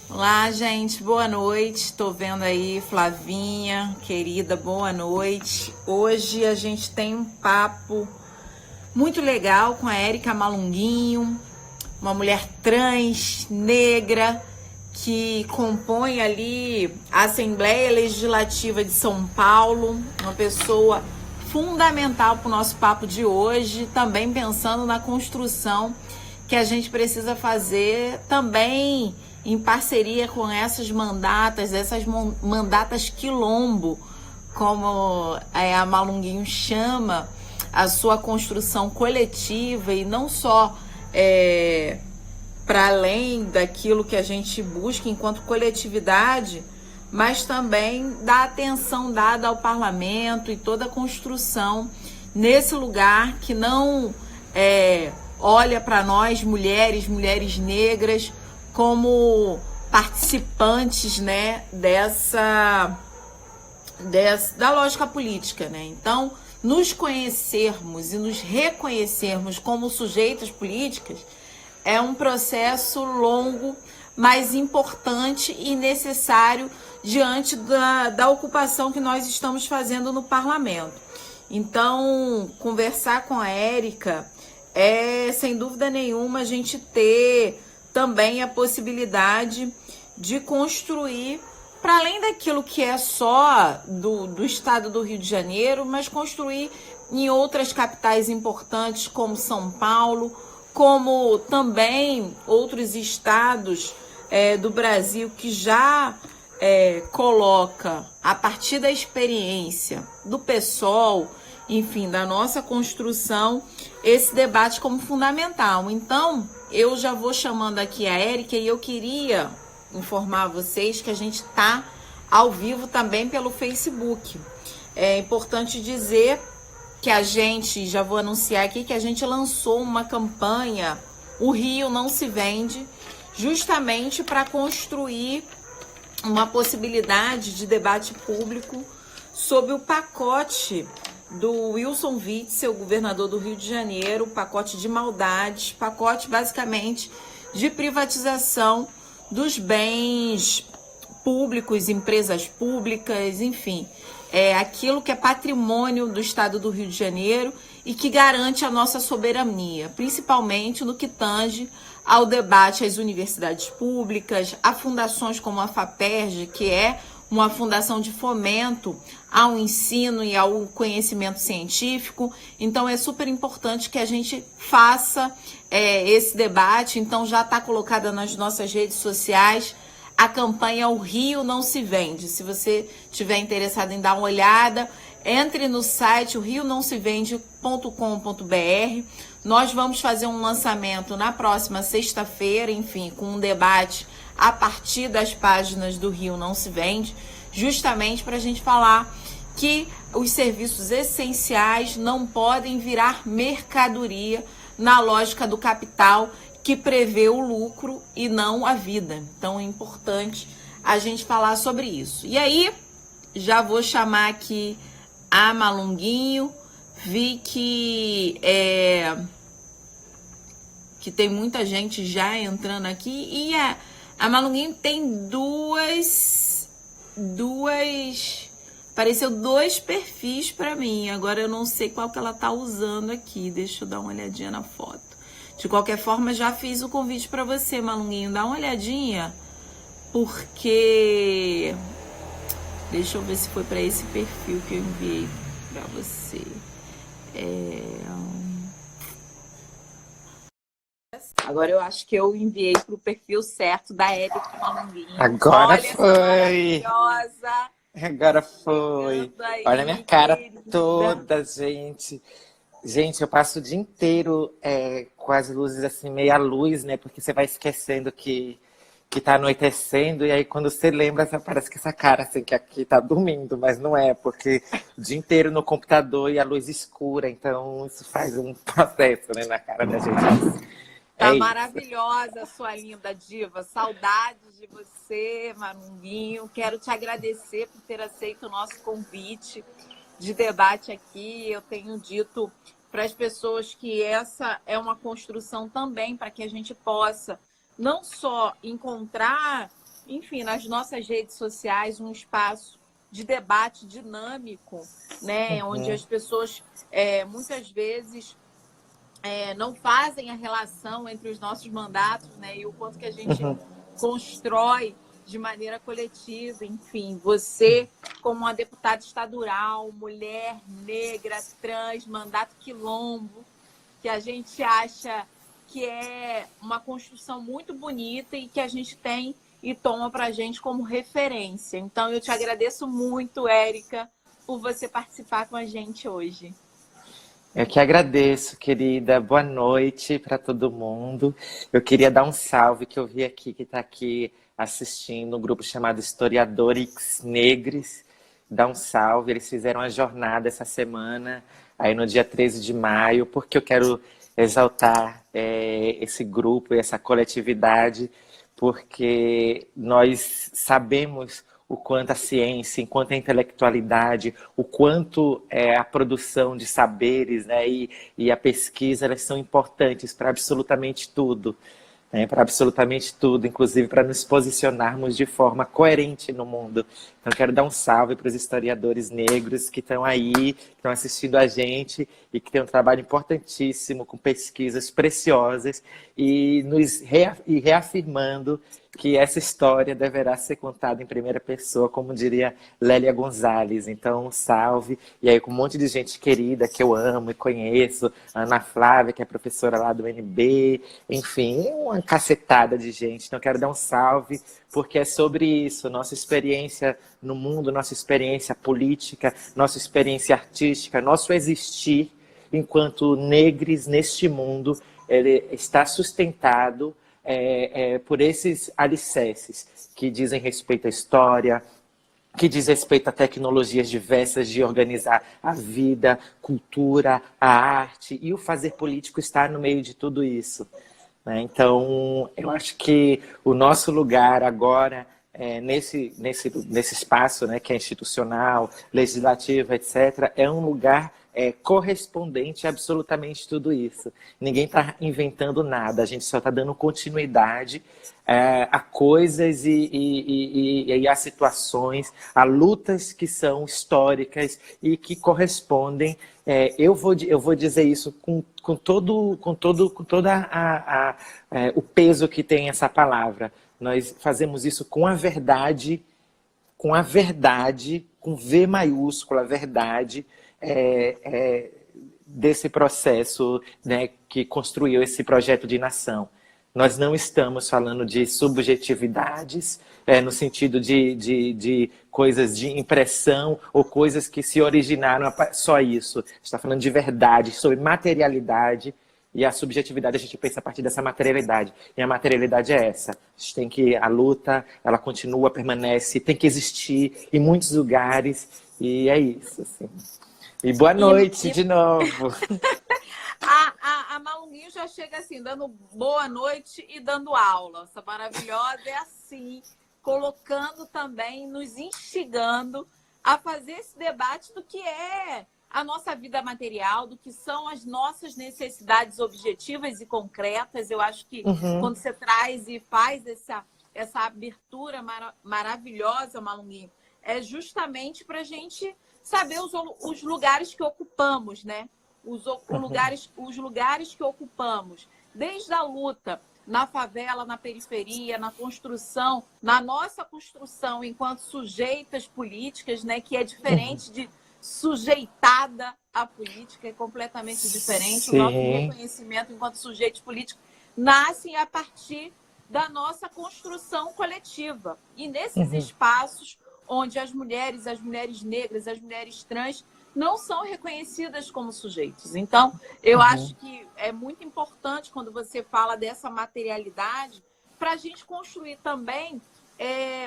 Olá, gente, boa noite. Estou vendo aí Flavinha, querida, boa noite. Hoje a gente tem um papo muito legal com a Érica Malunguinho, uma mulher trans, negra, que compõe ali a Assembleia Legislativa de São Paulo, uma pessoa fundamental para o nosso papo de hoje, também pensando na construção que a gente precisa fazer também em parceria com essas mandatas quilombo, como a Malunguinho chama, a sua construção coletiva e não só para além daquilo que a gente busca enquanto coletividade, mas também da atenção dada ao parlamento e toda a construção nesse lugar que não olha para nós, mulheres negras, como participantes, né, da lógica política, né? Então, nos conhecermos e nos reconhecermos como sujeitas políticas é um processo longo, mas importante e necessário diante da ocupação que nós estamos fazendo no parlamento. Então, conversar com a Érica é, sem dúvida nenhuma, a gente ter também a possibilidade de construir, para além daquilo que é só do estado do Rio de Janeiro, mas construir em outras capitais importantes como São Paulo, como também outros estados do Brasil que já coloca, a partir da experiência do PSOL, enfim, da nossa construção, esse debate como fundamental. Então, eu já vou chamando aqui a Érica e eu queria informar vocês que a gente está ao vivo também pelo Facebook. É importante dizer que a gente, já vou anunciar aqui, que a gente lançou uma campanha, O Rio Não Se Vende, justamente para construir uma possibilidade de debate público sobre o pacote do Wilson Witzel, governador do Rio de Janeiro, pacote de maldades, pacote basicamente de privatização dos bens públicos, empresas públicas, enfim, aquilo que é patrimônio do estado do Rio de Janeiro e que garante a nossa soberania, principalmente no que tange ao debate às universidades públicas, a fundações como a FAPERJ, que é uma fundação de fomento ao ensino e ao conhecimento científico. Então é super importante que a gente faça esse debate. Então já está colocada nas nossas redes sociais a campanha O Rio Não Se Vende. Se você estiver interessado em dar uma olhada, entre no site orionãosevende.com.br. Nós vamos fazer um lançamento na próxima sexta-feira, enfim, com um debate a partir das páginas do Rio Não Se Vende, justamente para a gente falar que os serviços essenciais não podem virar mercadoria na lógica do capital que prevê o lucro e não a vida. Então é importante a gente falar sobre isso. E aí, já vou chamar aqui a Malunguinho. Vi que tem muita gente já entrando aqui. E a Malunguinho tem apareceu dois perfis para mim. Agora eu não sei qual que ela tá usando aqui. Deixa eu dar uma olhadinha na foto. De qualquer forma, já fiz o convite para você, Malunguinho. Dá uma olhadinha, porque... Deixa eu ver se foi para esse perfil que eu enviei para você. Agora eu acho que eu enviei para o perfil certo da Érica Malunguinho. Agora Olha, foi! maravilhosa! Agora foi! Aí, Olha a minha cara querida. toda, gente. Gente, eu passo o dia inteiro com as luzes assim, meia luz, né? Porque você vai esquecendo que tá anoitecendo, e aí quando você lembra, parece que essa cara assim, que aqui tá dormindo, mas não é, porque o dia inteiro no computador e a luz escura, então isso faz um processo, né, na cara da gente. Tá Isso. maravilhosa, sua linda diva. Saudades de você, Malunguinho. Quero te agradecer por ter aceito o nosso convite de debate aqui. Eu tenho dito para as pessoas que essa é uma construção também para que a gente possa não só encontrar enfim, nas nossas redes sociais, um espaço de debate dinâmico, né? Onde as pessoas muitas vezes não fazem a relação entre os nossos mandatos, né? E o quanto que a gente constrói de maneira coletiva, enfim, você como uma deputada estadual, mulher, negra, trans, mandato quilombo, que a gente acha que é uma construção muito bonita e que a gente tem e toma para a gente como referência. Então, eu te agradeço muito, Érica, por você participar com a gente hoje. Eu que agradeço, querida. Boa noite para todo mundo. Eu queria dar um salve que eu vi aqui, que está aqui assistindo um grupo chamado Historiadores Negros. Dar um salve. Eles fizeram uma jornada essa semana, aí no dia 13 de maio, porque eu quero exaltar esse grupo e essa coletividade, porque nós sabemos o quanto a ciência, enquanto a intelectualidade, o quanto a produção de saberes, né, e a pesquisa, elas são importantes para absolutamente tudo. Para absolutamente tudo, inclusive para nos posicionarmos de forma coerente no mundo. Então, quero dar um salve para os historiadores negros que estão aí, que estão assistindo a gente e que têm um trabalho importantíssimo, com pesquisas preciosas e nos reafirmando que essa história deverá ser contada em primeira pessoa, como diria Lélia Gonzalez. Então, um salve. E aí, com um monte de gente querida que eu amo e conheço, Ana Flávia, que é professora lá do UNB, enfim, uma cacetada de gente. Então, quero dar um salve, porque é sobre isso, nossa experiência no mundo, nossa experiência política, nossa experiência artística, nosso existir enquanto negros neste mundo, ele está sustentado por esses alicerces que dizem respeito à história, que diz respeito a tecnologias diversas de organizar a vida, cultura, a arte, e o fazer político está no meio de tudo isso. Né? Então, eu acho que o nosso lugar agora, nesse espaço, né, que é institucional, legislativo, etc., é um lugar correspondente a absolutamente tudo isso. Ninguém está inventando nada, a gente só está dando continuidade a coisas e a situações, a lutas que são históricas e que correspondem. Eu vou dizer isso com todo o peso que tem essa palavra. Nós fazemos isso com a verdade, com V maiúscula, a verdade, desse processo, né, que construiu esse projeto de nação. Nós não estamos falando de subjetividades, no sentido de coisas de impressão ou coisas que se originaram só isso. A gente está falando de verdade, sobre materialidade, e a subjetividade a gente pensa a partir dessa materialidade. E a materialidade é essa. A gente tem que, a luta, ela continua, permanece, tem que existir em muitos lugares, e é isso, assim. E boa noite de novo. A Malunguinho já chega assim, dando boa noite e dando aula. Essa maravilhosa é assim, colocando também, nos instigando a fazer esse debate do que é a nossa vida material, do que são as nossas necessidades objetivas e concretas. Eu acho que quando você traz e faz essa abertura maravilhosa, Malunguinho, é justamente para a gente saber os lugares que ocupamos, né? Os lugares que ocupamos, desde a luta na favela, na periferia, na construção, na nossa construção enquanto sujeitas políticas, né? Que é diferente de sujeitada à política, é completamente diferente. Sim. O nosso reconhecimento enquanto sujeitos políticos nasce a partir da nossa construção coletiva. E nesses espaços onde as mulheres negras, as mulheres trans não são reconhecidas como sujeitos. Então, eu acho que é muito importante quando você fala dessa materialidade para a gente construir também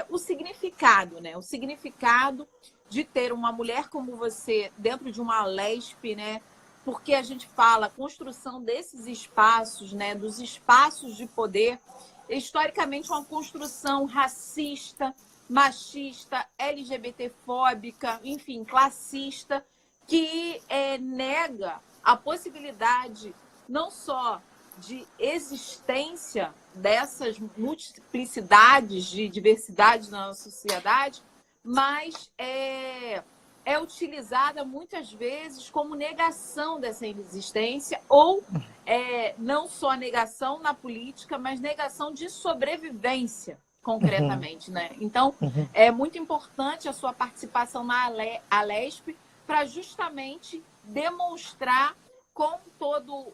o significado, né? O significado de ter uma mulher como você dentro de uma LESP, né? Porque a gente fala a construção desses espaços, né? Dos espaços de poder, historicamente uma construção racista, machista, LGBTfóbica, enfim, classista, que nega a possibilidade não só de existência dessas multiplicidades de diversidade na nossa sociedade, mas é utilizada muitas vezes como negação dessa existência, ou não só negação na política, mas negação de sobrevivência, concretamente, né? Então, é muito importante a sua participação na Alesp para justamente demonstrar com todo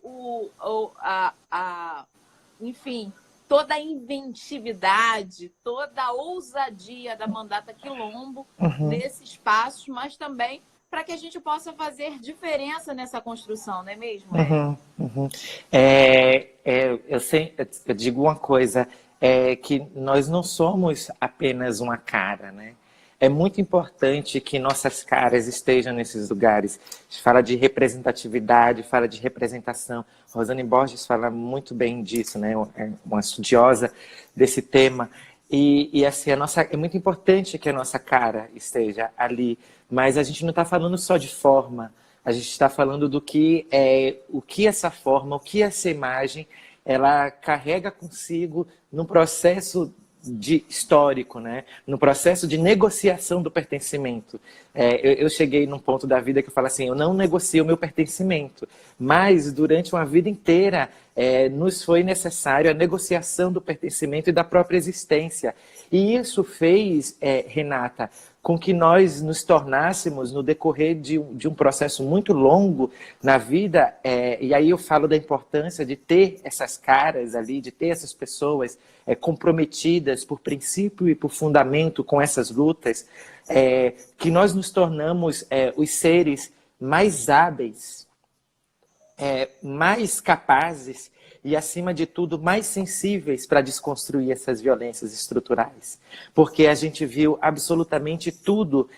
enfim, toda a inventividade, toda a ousadia da Mandata Quilombo nesse espaço, mas também para que a gente possa fazer diferença nessa construção, não é mesmo? Eu digo uma coisa, que nós não somos apenas uma cara, né? É muito importante que nossas caras estejam nesses lugares. A gente fala de representatividade, fala de representação. Rosane Borges fala muito bem disso, né? É uma estudiosa desse tema. E assim, é muito importante que a nossa cara esteja ali. Mas a gente não está falando só de forma. A gente está falando do que o que essa forma, o que essa imagem, ela carrega consigo no processo histórico, né? No processo de negociação do pertencimento. Eu cheguei num ponto da vida que eu falo assim, eu não negocio o meu pertencimento, mas durante uma vida inteira nos foi necessário a negociação do pertencimento e da própria existência. E isso fez, Renata, com que nós nos tornássemos, no decorrer de um processo muito longo na vida, e aí eu falo da importância de ter essas caras ali, de ter essas pessoas comprometidas por princípio e por fundamento com essas lutas, que nós nos tornamos os seres mais hábeis, mais capazes e, acima de tudo, mais sensíveis para desconstruir essas violências estruturais. Porque a gente viu absolutamente tudo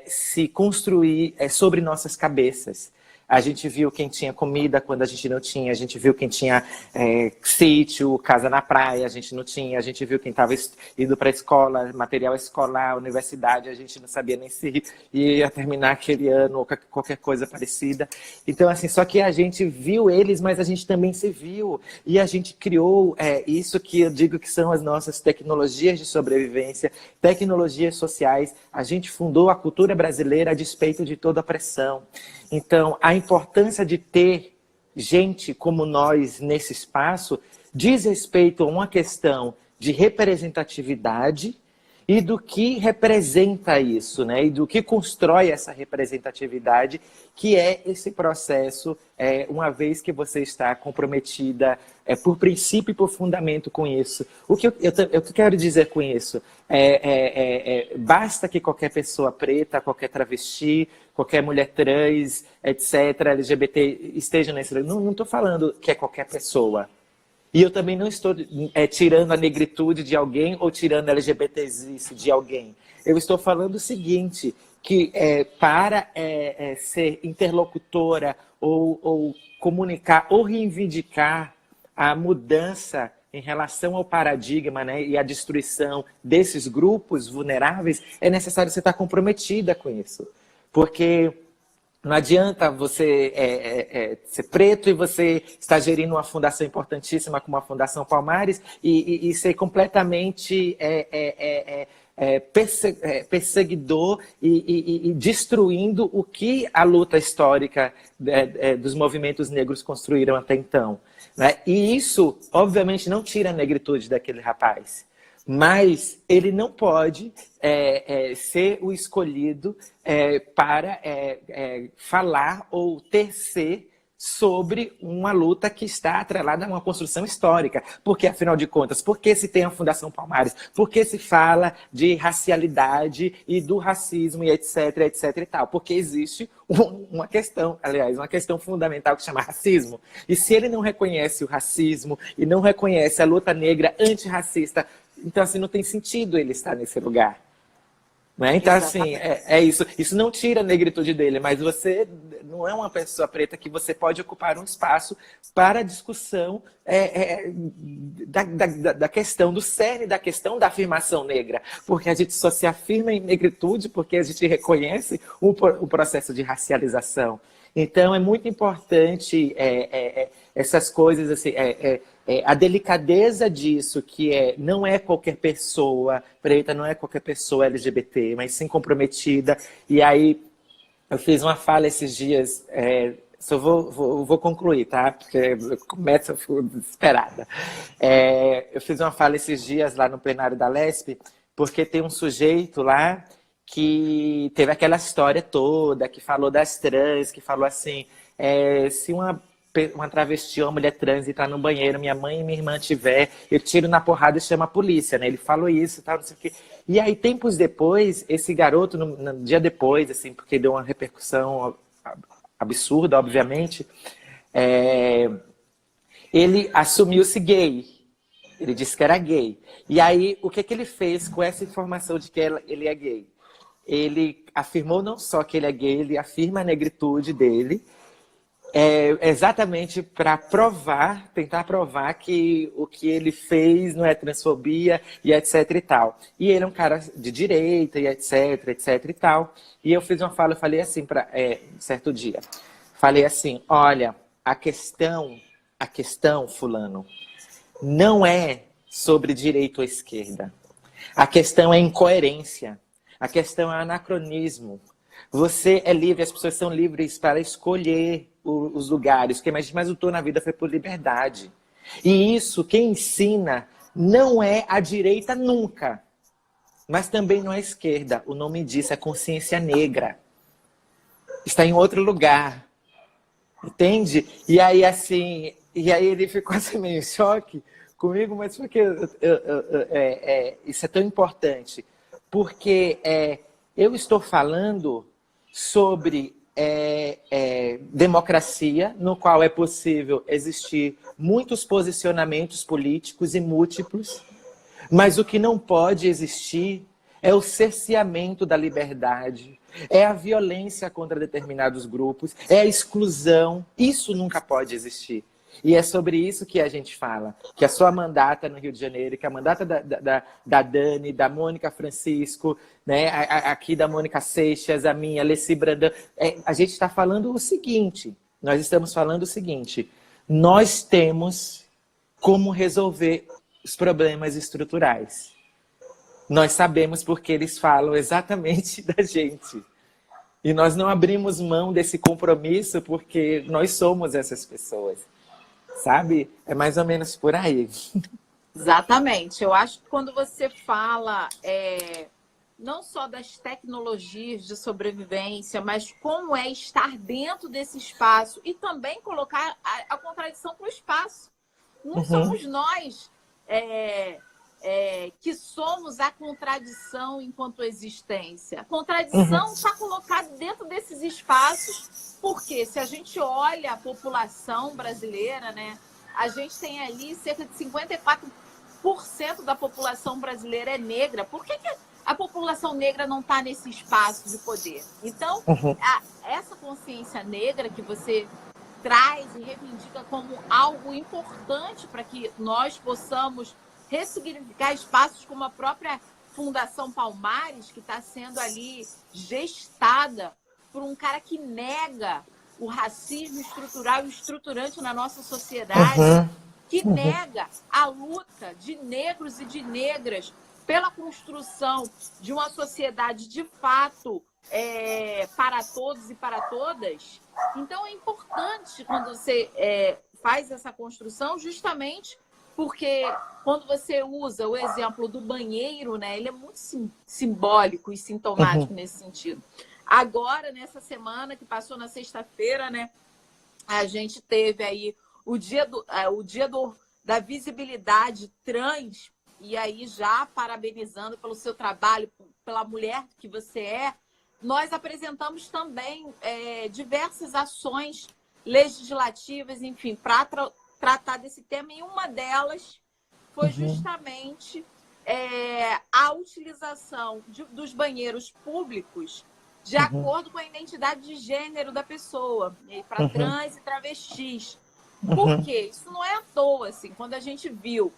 se construir sobre nossas cabeças. A gente viu quem tinha comida quando a gente não tinha, a gente viu quem tinha sítio, casa na praia, a gente não tinha, a gente viu quem estava indo para a escola, material escolar, universidade, a gente não sabia nem se ia terminar aquele ano ou qualquer coisa parecida. Então, assim, só que a gente viu eles, mas a gente também se viu, e a gente criou isso que eu digo que são as nossas tecnologias de sobrevivência, tecnologias sociais. A gente fundou a cultura brasileira a despeito de toda a pressão. Então, a importância de ter gente como nós nesse espaço diz respeito a uma questão de representatividade e do que representa isso, né? E do que constrói essa representatividade, que é esse processo, uma vez que você está comprometida por princípio e por fundamento com isso. O que eu quero dizer com isso? Basta que qualquer pessoa preta, qualquer travesti, qualquer mulher trans, etc., LGBT, esteja nesse lugar. Não estou falando que é qualquer pessoa. E eu também não estou tirando a negritude de alguém ou tirando a LGBTice de alguém. Eu estou falando o seguinte, que para ser interlocutora ou comunicar ou reivindicar a mudança em relação ao paradigma, né, e a destruição desses grupos vulneráveis, é necessário você estar comprometida com isso. Porque não adianta você ser preto e você estar gerindo uma fundação importantíssima como a Fundação Palmares e ser completamente perseguidor e destruindo o que a luta histórica dos movimentos negros construíram até então, né? E isso, obviamente, não tira a negritude daquele rapaz. Mas ele não pode ser o escolhido para falar ou tecer sobre uma luta que está atrelada a uma construção histórica. Porque, afinal de contas, por que se tem a Fundação Palmares? Por que se fala de racialidade e do racismo e etc, etc e tal? Porque existe uma questão, aliás, uma questão fundamental que se chama racismo. E se ele não reconhece o racismo e não reconhece a luta negra antirracista, então, assim, não tem sentido ele estar nesse lugar. Né? Então, assim, isso. Isso não tira a negritude dele, mas você não é uma pessoa preta que você pode ocupar um espaço para a discussão da questão, do cerne da questão da afirmação negra. Porque a gente só se afirma em negritude porque a gente reconhece o processo de racialização. Então, é muito importante essas coisas, assim, a delicadeza disso, que não é qualquer pessoa preta, não é qualquer pessoa LGBT, mas sim comprometida. E aí, eu fiz uma fala esses dias, só vou concluir, tá? Porque eu começo a ficar desesperada. Eu fiz uma fala esses dias lá no plenário da Lespe, porque tem um sujeito lá que teve aquela história toda, que falou das trans, que falou assim, se uma travesti ou uma mulher trans entrar no banheiro, minha mãe e minha irmã tiver, eu tiro na porrada e chamo a polícia, né? Ele falou isso e tal, não sei o quê. E aí, tempos depois, esse garoto, no dia depois, assim, porque deu uma repercussão absurda, obviamente, ele assumiu-se gay. Ele disse que era gay. E aí, o que ele fez com essa informação de que ele é gay? Ele afirmou não só que ele é gay, ele afirma a negritude dele, exatamente para tentar provar que o que ele fez não é transfobia e etc e tal. E ele é um cara de direita e etc e tal. E eu fiz uma fala, eu falei assim, certo dia, falei assim, olha, a questão, fulano, não é sobre direita ou esquerda. A questão é incoerência. A questão é anacronismo. Você é livre, as pessoas são livres para escolher os lugares. O que mais lutou na vida foi por liberdade. E isso, quem ensina, não é a direita nunca. Mas também não é a esquerda. O nome disso é consciência negra. Está em outro lugar. Entende? E aí, assim, ele ficou assim meio em choque comigo, mas porque isso é tão importante. Porque eu estou falando sobre democracia, no qual é possível existir muitos posicionamentos políticos e múltiplos, mas o que não pode existir é o cerceamento da liberdade, é a violência contra determinados grupos, é a exclusão. Isso nunca pode existir. E é sobre isso que a gente fala, que a sua mandata no Rio de Janeiro, que a mandata da Dani, da Mônica Francisco, né, aqui da Mônica Seixas, a minha, Alessi Brandão, a gente está falando o seguinte, nós estamos falando o seguinte, nós temos como resolver os problemas estruturais. Nós sabemos porque eles falam exatamente da gente. E nós não abrimos mão desse compromisso porque nós somos essas pessoas. Sabe? É mais ou menos por aí. Exatamente. Eu acho que quando você fala não só das tecnologias de sobrevivência, mas como é estar dentro desse espaço e também colocar a contradição para o espaço. Não somos nós que somos a contradição enquanto existência. A contradição está colocada dentro desses espaços, porque se a gente olha a população brasileira, né, a gente tem ali cerca de 54% da população brasileira é negra. Por que a população negra não está nesse espaço de poder? Então, essa consciência negra que você traz e reivindica como algo importante para que nós possamos ressignificar espaços como a própria Fundação Palmares, que está sendo ali gestada por um cara que nega o racismo estrutural e estruturante na nossa sociedade, que nega a luta de negros e de negras pela construção de uma sociedade de fato para todos e para todas. Então é importante quando você faz essa construção, justamente porque quando você usa o exemplo do banheiro, né, ele é muito simbólico e sintomático nesse sentido. Agora, nessa semana que passou na sexta-feira, né, a gente teve aí o dia da visibilidade trans, e aí já parabenizando pelo seu trabalho, pela mulher que você é, nós apresentamos também diversas ações legislativas, enfim, para tratar desse tema, e uma delas foi justamente a utilização dos banheiros públicos de acordo com a identidade de gênero da pessoa, para trans e travestis. Por quê? Isso não é à toa, assim, quando a gente viu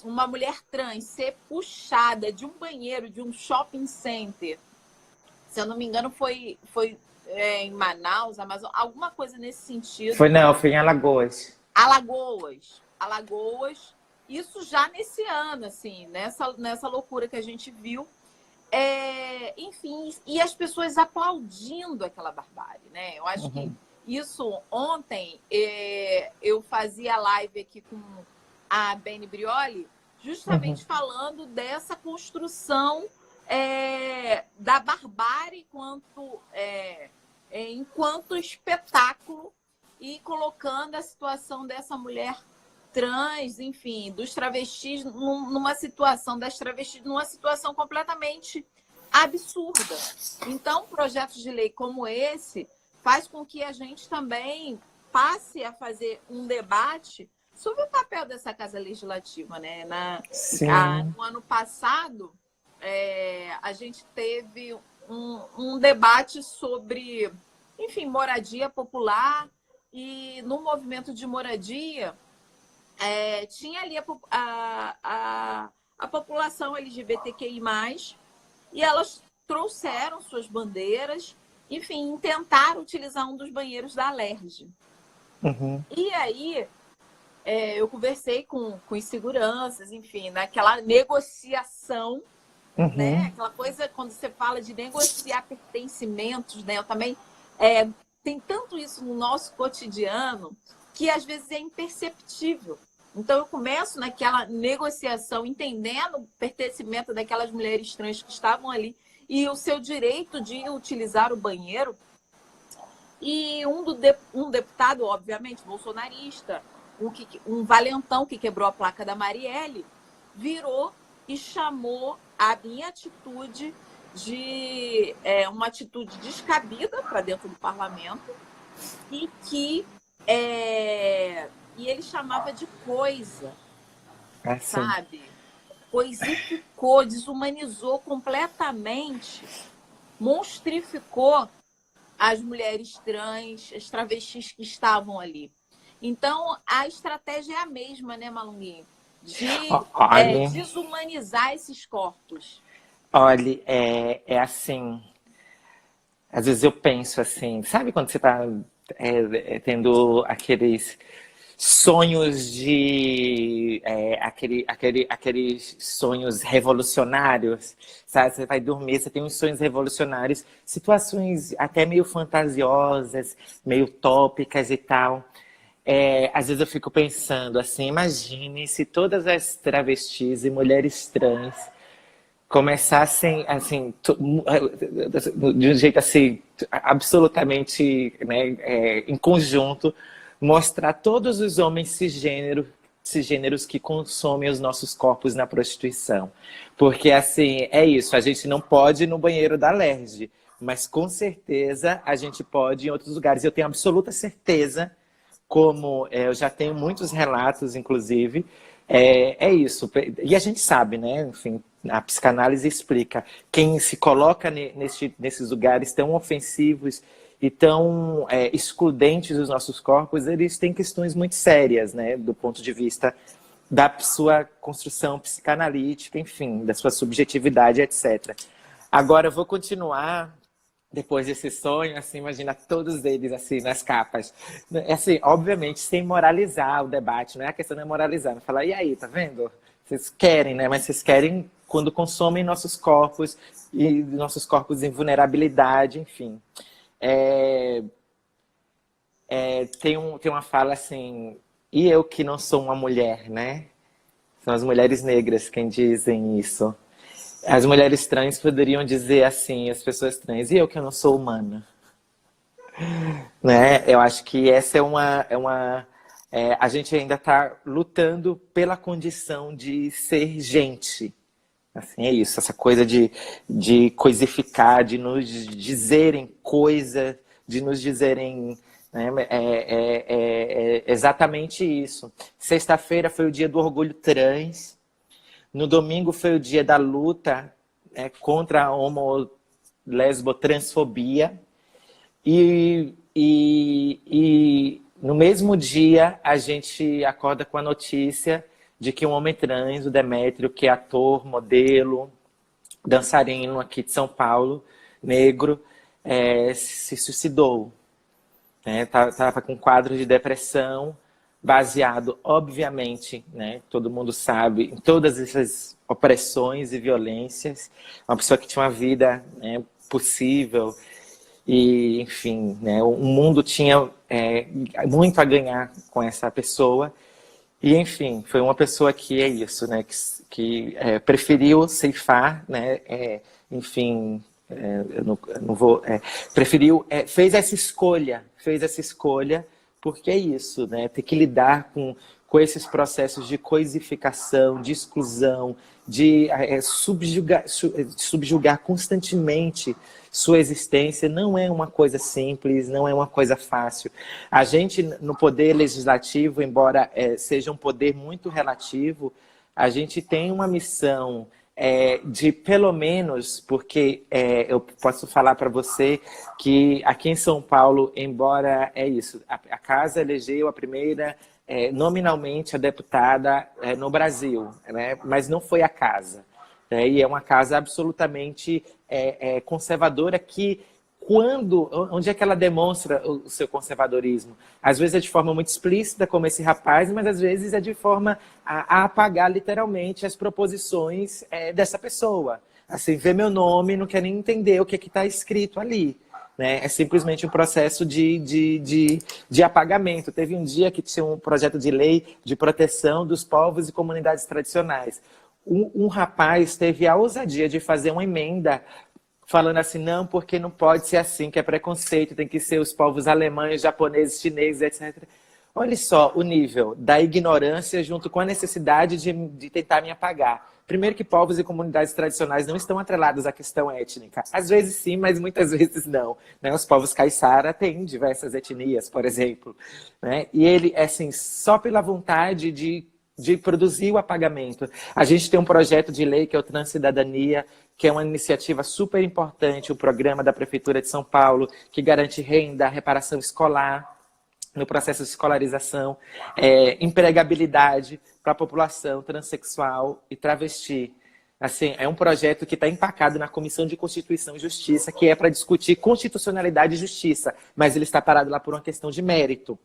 uma mulher trans ser puxada de um banheiro de um shopping center, se eu não me engano, foi em Manaus, Amazônia, alguma coisa nesse sentido. Foi em Alagoas. Alagoas, isso já nesse ano, assim, nessa loucura que a gente viu. Enfim, e as pessoas aplaudindo aquela barbárie, né? Eu acho que isso ontem eu fazia live aqui com a Beni Brioli, justamente falando dessa construção da barbárie enquanto espetáculo e colocando a situação dessa mulher trans, enfim, dos travestis das travestis numa situação completamente absurda. Então, projetos de lei como esse faz com que a gente também passe a fazer um debate sobre o papel dessa Casa Legislativa, né? No ano passado, a gente teve um debate sobre, enfim, moradia popular, e no movimento de moradia tinha ali a população LGBTQI+, e elas trouxeram suas bandeiras, enfim, tentaram utilizar um dos banheiros da Alerj. E aí eu conversei com os seguranças, enfim, naquela negociação, né? Aquela coisa, quando você fala de negociar pertencimentos, né? Eu também tem tanto isso no nosso cotidiano que às vezes é imperceptível. Então eu começo naquela negociação, entendendo o pertencimento daquelas mulheres trans que estavam ali e o seu direito de utilizar o banheiro. E um deputado, obviamente, bolsonarista, um valentão que quebrou a placa da Marielle, virou e chamou a minha atitude de uma atitude descabida para dentro do parlamento, e que ele chamava de coisa, sabe? Coisificou, desumanizou completamente, monstrificou as mulheres trans, as travestis que estavam ali. Então, a estratégia é a mesma, né, Malunguinho? De desumanizar esses corpos. Olha, assim, às vezes eu penso assim, sabe quando você está tendo aqueles sonhos aqueles sonhos revolucionários, sabe? Você vai dormir, você tem uns sonhos revolucionários, situações até meio fantasiosas, meio utópicas e tal. Às vezes eu fico pensando assim, imagine se todas as travestis e mulheres trans começassem assim de um jeito assim absolutamente, né, em conjunto, mostrar todos os homens cisgêneros que consomem os nossos corpos na prostituição, porque assim é isso, a gente não pode ir no banheiro da Alerj, mas com certeza a gente pode ir em outros lugares. Eu tenho absoluta certeza, como eu já tenho muitos relatos, inclusive, isso. E a gente sabe, né? Enfim, a psicanálise explica. Quem se coloca nesses lugares tão ofensivos e tão excludentes dos nossos corpos, eles têm questões muito sérias, né? Do ponto de vista da sua construção psicanalítica, enfim, da sua subjetividade, etc. Agora, eu vou continuar. Depois desse sonho, assim, imagina todos eles assim nas capas. Assim, obviamente, sem moralizar o debate, não é a questão de moralizar, não falar, e aí, tá vendo? Vocês querem, né? Mas vocês querem quando consomem nossos corpos e nossos corpos em vulnerabilidade, enfim. Tem uma fala assim, e eu que não sou uma mulher, né? São as mulheres negras quem dizem isso. As mulheres trans poderiam dizer assim, as pessoas trans, e eu que não sou humana? Né? Eu acho que essa a gente ainda está lutando pela condição de ser gente. Assim, é isso, essa coisa de coisificar, de nos dizerem coisa, de nos dizerem... Né? Exatamente isso. Sexta-feira foi o dia do orgulho trans. No domingo foi o dia da luta contra a homo-lesbo-transfobia. E no mesmo dia a gente acorda com a notícia de que um homem trans, o Demétrio, que é ator, modelo, dançarino aqui de São Paulo, negro, se suicidou. Estava com quadro de depressão, baseado, obviamente, né, todo mundo sabe, em todas essas opressões e violências. Uma pessoa que tinha uma vida, né, possível, e, enfim, né, o mundo tinha muito a ganhar com essa pessoa. E, enfim, foi uma pessoa que é isso, né, que preferiu ceifar, né, enfim, eu não vou, preferiu, fez essa escolha, porque é isso, né, ter que lidar com esses processos de coisificação, de exclusão, de subjugar constantemente sua existência, não é uma coisa simples, não é uma coisa fácil. A gente, no poder legislativo, embora seja um poder muito relativo, a gente tem uma missão de, pelo menos, porque eu posso falar para você que aqui em São Paulo, embora é isso, a Casa elegeu a primeira, nominalmente, a deputada no Brasil, né? Mas não foi a Casa. E é uma casa absolutamente conservadora que, onde é que ela demonstra o seu conservadorismo? Às vezes é de forma muito explícita, como esse rapaz, mas às vezes é de forma a apagar literalmente as proposições dessa pessoa. Assim, vê meu nome, não quer nem entender o que está escrito ali. Né? É simplesmente um processo de apagamento. Teve um dia que tinha um projeto de lei de proteção dos povos e comunidades tradicionais. Um rapaz teve a ousadia de fazer uma emenda falando assim, não, porque não pode ser assim, que é preconceito, tem que ser os povos alemães, japoneses, chineses, etc. Olha só o nível da ignorância junto com a necessidade de tentar me apagar. Primeiro que povos e comunidades tradicionais não estão atrelados à questão étnica. Às vezes sim, mas muitas vezes não. Né? Os povos caiçara têm diversas etnias, por exemplo. Né? E ele, assim, só pela vontade de produzir o apagamento. A gente tem um projeto de lei que é o Transcidadania, que é uma iniciativa super importante, o programa da Prefeitura de São Paulo, que garante renda, reparação escolar, no processo de escolarização, empregabilidade para a população transexual e travesti. Assim, é um projeto que está empacado na Comissão de Constituição e Justiça, que é para discutir constitucionalidade e justiça, mas ele está parado lá por uma questão de mérito.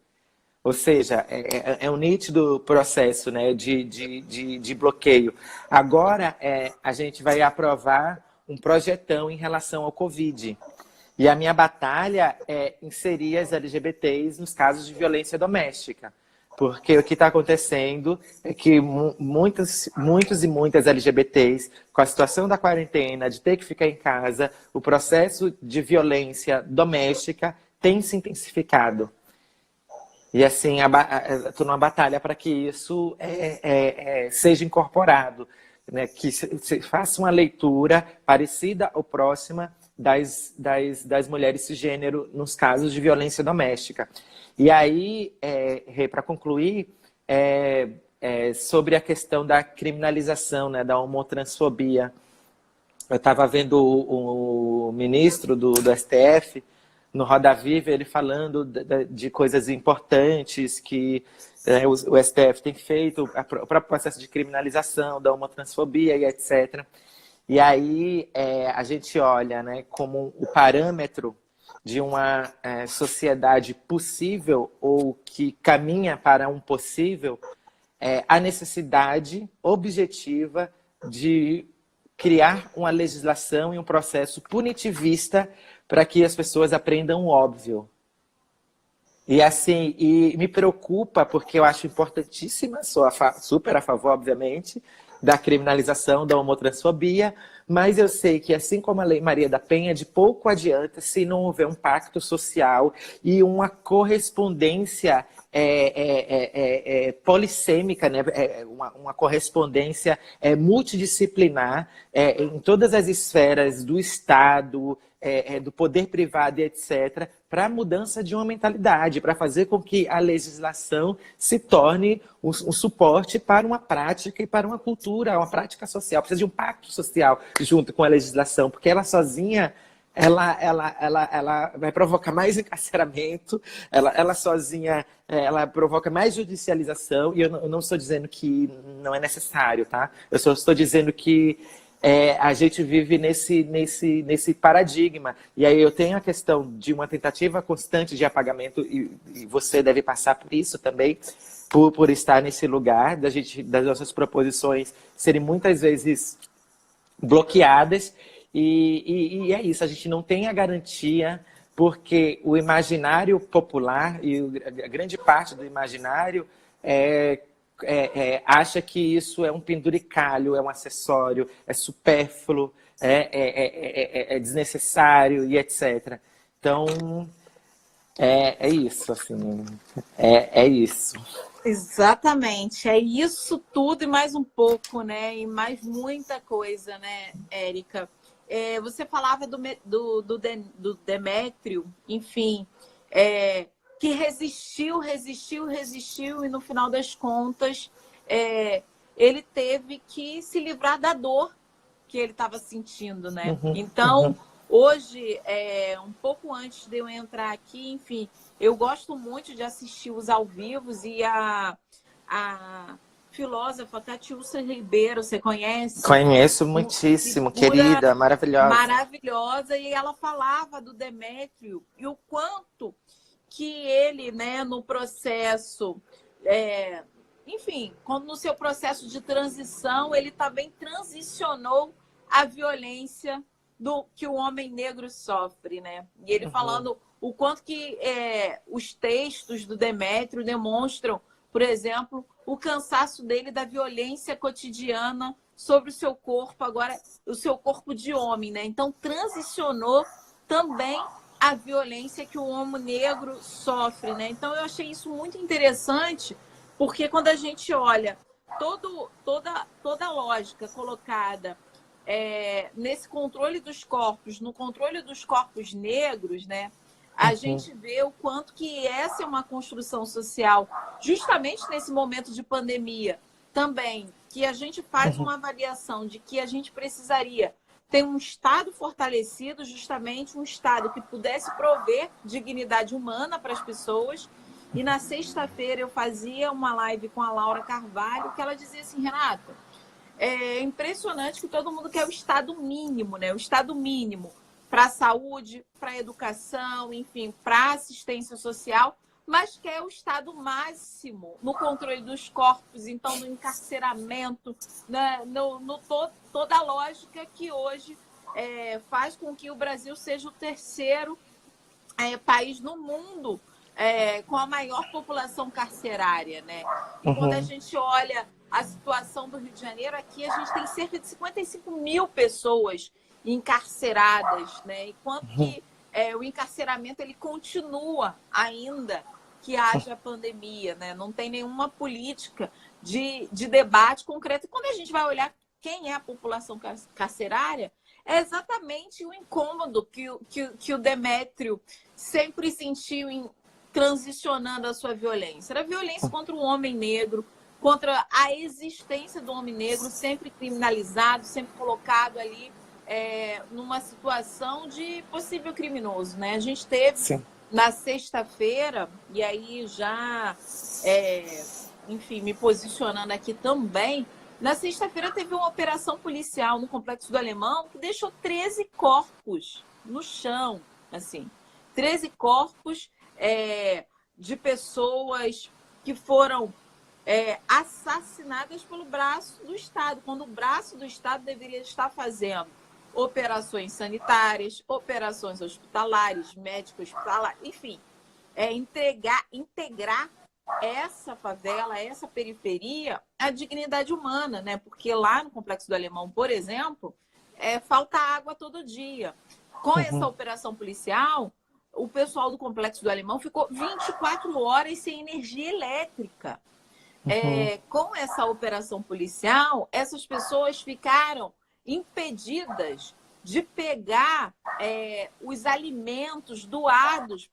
Ou seja, é um nítido processo, né, de bloqueio. Agora, a gente vai aprovar um projetão em relação ao Covid. E a minha batalha é inserir as LGBTs nos casos de violência doméstica. Porque o que está acontecendo é que muitos e muitas LGBTs, com a situação da quarentena, de ter que ficar em casa, o processo de violência doméstica tem se intensificado. E assim, estou numa batalha para que isso seja incorporado, né? Que se faça uma leitura parecida ou próxima das mulheres cisgênero nos casos de violência doméstica. E aí, para concluir, sobre a questão da criminalização, né, da homotransfobia. Eu estava vendo o ministro do STF, no Roda Viva, ele falando de coisas importantes que o STF tem feito, o próprio processo de criminalização da homotransfobia e etc. E aí a gente olha, né, como o parâmetro de uma sociedade possível ou que caminha para um possível, a necessidade objetiva de criar uma legislação e um processo punitivista para que as pessoas aprendam o óbvio. E assim, me preocupa, porque eu acho importantíssima, sou super a favor, obviamente, da criminalização da homotransfobia, mas eu sei que, assim como a Lei Maria da Penha, de pouco adianta se não houver um pacto social e uma correspondência polissêmica, né? Uma correspondência multidisciplinar em todas as esferas do Estado, do poder privado e etc., para a mudança de uma mentalidade, para fazer com que a legislação se torne um suporte para uma prática e para uma cultura, uma prática social. Precisa de um pacto social junto com a legislação, porque ela sozinha ela vai provocar mais encarceramento, ela sozinha ela provoca mais judicialização, e eu não estou dizendo que não é necessário, tá? Eu só estou dizendo que a gente vive nesse paradigma. E aí eu tenho a questão de uma tentativa constante de apagamento, e você deve passar por isso também, por estar nesse lugar, das nossas proposições serem muitas vezes bloqueadas, e é isso, a gente não tem a garantia, porque o imaginário popular, e a grande parte do imaginário acha que isso é um penduricalho, é um acessório, é supérfluo, é desnecessário e etc. Então, é isso, assim, é isso. Exatamente, é isso tudo e mais um pouco, né? E mais muita coisa, né, Érica? Você falava do Demétrio, enfim, que resistiu, e no final das contas ele teve que se livrar da dor que ele estava sentindo, né? Então, hoje, um pouco antes de eu entrar aqui, enfim, eu gosto muito de assistir os ao vivos, e a filósofa Catiúcia Ribeiro, você conhece? Conheço muitíssimo, querida, maravilhosa. Maravilhosa, e ela falava do Demétrio e o quanto que ele, né, no processo, enfim, no seu processo de transição, ele também transicionou a violência que o homem negro sofre, né? E ele falando o quanto que os textos do Demétrio demonstram, por exemplo, o cansaço dele da violência cotidiana sobre o seu corpo, agora o seu corpo de homem, né? Então, transicionou também a violência que o homem negro sofre, né? Então, eu achei isso muito interessante, porque quando a gente olha toda a lógica colocada nesse controle dos corpos, no controle dos corpos negros, né? A gente vê o quanto que essa é uma construção social, justamente nesse momento de pandemia também, que a gente faz uma avaliação de que a gente precisaria ter um Estado fortalecido, justamente um Estado que pudesse prover dignidade humana para as pessoas. E na sexta-feira eu fazia uma live com a Laura Carvalho, que ela dizia assim: Renata, é impressionante que todo mundo quer o Estado mínimo, né? O Estado mínimo para a saúde, para a educação, enfim, para a assistência social, mas quer o Estado máximo no controle dos corpos, então no encarceramento, né? Toda a lógica que hoje faz com que o Brasil seja o terceiro país no mundo com a maior população carcerária, né? E quando a gente olha a situação do Rio de Janeiro, aqui a gente tem cerca de 55 mil pessoas encarceradas, né? E quanto que o encarceramento ele continua ainda que haja pandemia, né? Não tem nenhuma política de debate concreto. E quando a gente vai olhar quem é a população carcerária, é exatamente o incômodo que o Demétrio sempre sentiu transicionando a sua violência. Era violência contra o homem negro, contra a existência do homem negro, sempre criminalizado, sempre colocado ali numa situação de possível criminoso, né? A gente teve na sexta-feira, e aí já, enfim, me posicionando aqui também, na sexta-feira teve uma operação policial no Complexo do Alemão que deixou 13 corpos no chão, assim, 13 corpos de pessoas que foram assassinadas pelo braço do Estado, quando o braço do Estado deveria estar fazendo operações sanitárias, operações hospitalares, médico hospitalar, enfim, integrar essa favela, essa periferia, à dignidade humana, né? Porque lá no Complexo do Alemão, por exemplo, falta água todo dia. Com essa operação policial, o pessoal do Complexo do Alemão ficou 24 horas sem energia elétrica. Com essa operação policial, essas pessoas ficaram impedidas de pegar os alimentos doados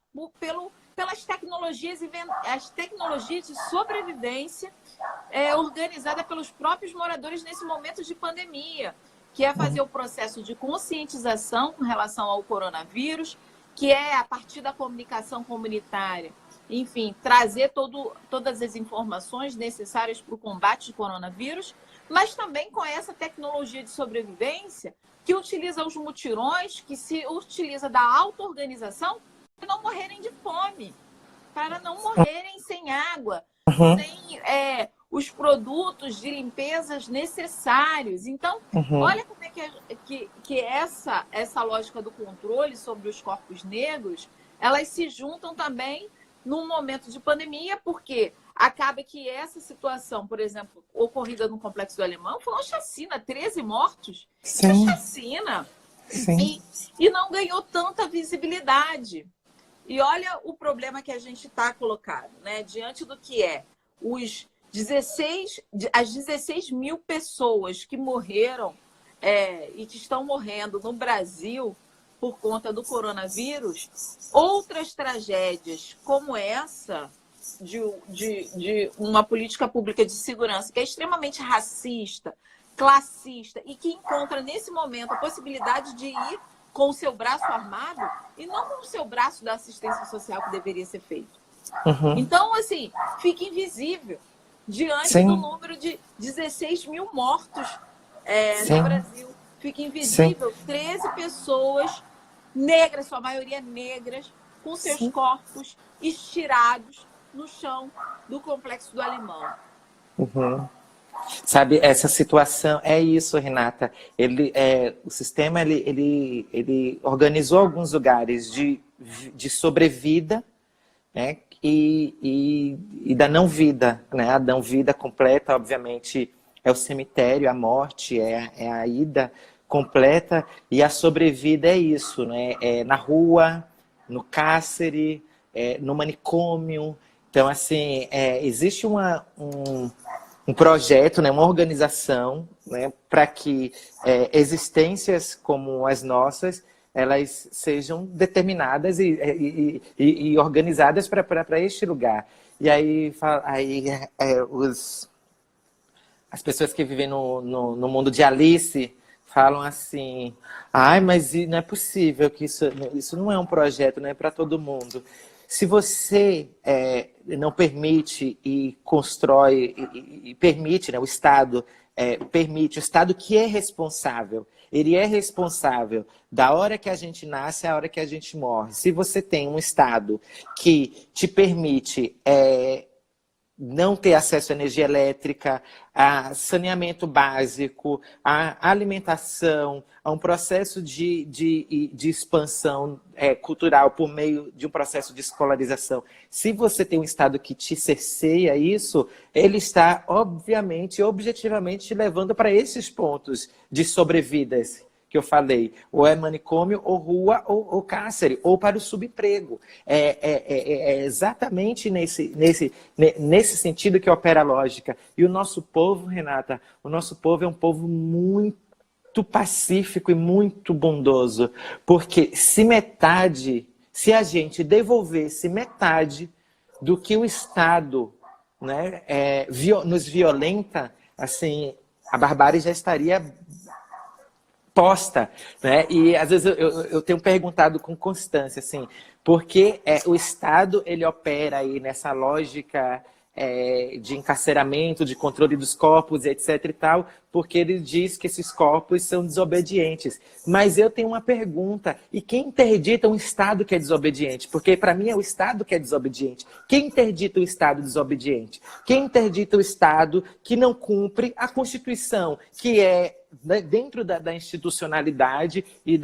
pelas tecnologias, as tecnologias de sobrevivência organizada pelos próprios moradores nesse momento de pandemia, que é fazer o processo de conscientização com relação ao coronavírus, que é a partir da comunicação comunitária, enfim, trazer todas as informações necessárias para o combate do coronavírus, mas também com essa tecnologia de sobrevivência que utiliza os mutirões, que se utiliza da auto-organização para não morrerem de fome, para não morrerem sem água, sem os produtos de limpezas necessários. Então, olha como é que essa lógica do controle sobre os corpos negros, elas se juntam também num momento de pandemia, porque acaba que essa situação, por exemplo, ocorrida no Complexo do Alemão, foi uma chacina, 13 mortos. Sim. Uma chacina. Sim. E não ganhou tanta visibilidade. E olha o problema que a gente está colocado, né? Diante do que as 16 mil pessoas que morreram e que estão morrendo no Brasil por conta do coronavírus, outras tragédias como essa de uma política pública de segurança que é extremamente racista, classista e que encontra nesse momento a possibilidade de ir com o seu braço armado e não com o seu braço da assistência social que deveria ser feito. Então, assim, fica invisível diante do número de 16 mil mortos no Brasil. Fica invisível 13 pessoas negras, sua maioria negras, com seus corpos estirados no chão do Complexo do Alemão. Sabe, essa situação é isso, Renata. O sistema ele organizou alguns lugares de sobrevida, né, e da não vida, né? A não vida completa, obviamente, é o cemitério, a morte, é a ida completa, e a sobrevida é isso, né? É na rua, no cárcere, no manicômio. Então, assim, existe um projeto, né, uma organização, né, para que existências como as nossas, elas sejam determinadas e organizadas para este lugar. E aí as pessoas que vivem no mundo de Alice falam assim: ai, mas não é possível que isso não é um projeto, não é para todo mundo. Se você não permite e constrói e permite, né, o Estado permite, o Estado que é responsável, ele é responsável da hora que a gente nasce à hora que a gente morre. Se você tem um Estado que te permite não ter acesso à energia elétrica, a saneamento básico, a alimentação, a um processo de expansão cultural por meio de um processo de escolarização. Se você tem um Estado que te cerceia isso, ele está, obviamente, objetivamente, te levando para esses pontos de sobrevidas que eu falei, ou é manicômio, ou rua, ou cárcere, ou para o subemprego. É exatamente nesse sentido que opera a lógica. E o nosso povo, Renata, o nosso povo é um povo muito pacífico e muito bondoso, porque se a gente devolvesse metade do que o Estado, né, nos violenta, assim, a barbárie já estaria posta, né? E às vezes eu tenho perguntado com constância, assim, porque o Estado ele opera aí nessa lógica de encarceramento, de controle dos corpos, etc e tal, porque ele diz que esses corpos são desobedientes. Mas eu tenho uma pergunta: e quem interdita um Estado que é desobediente? Porque para mim é o Estado que é desobediente. Quem interdita o Estado desobediente? Quem interdita o Estado que não cumpre a Constituição, que dentro da institucionalidade e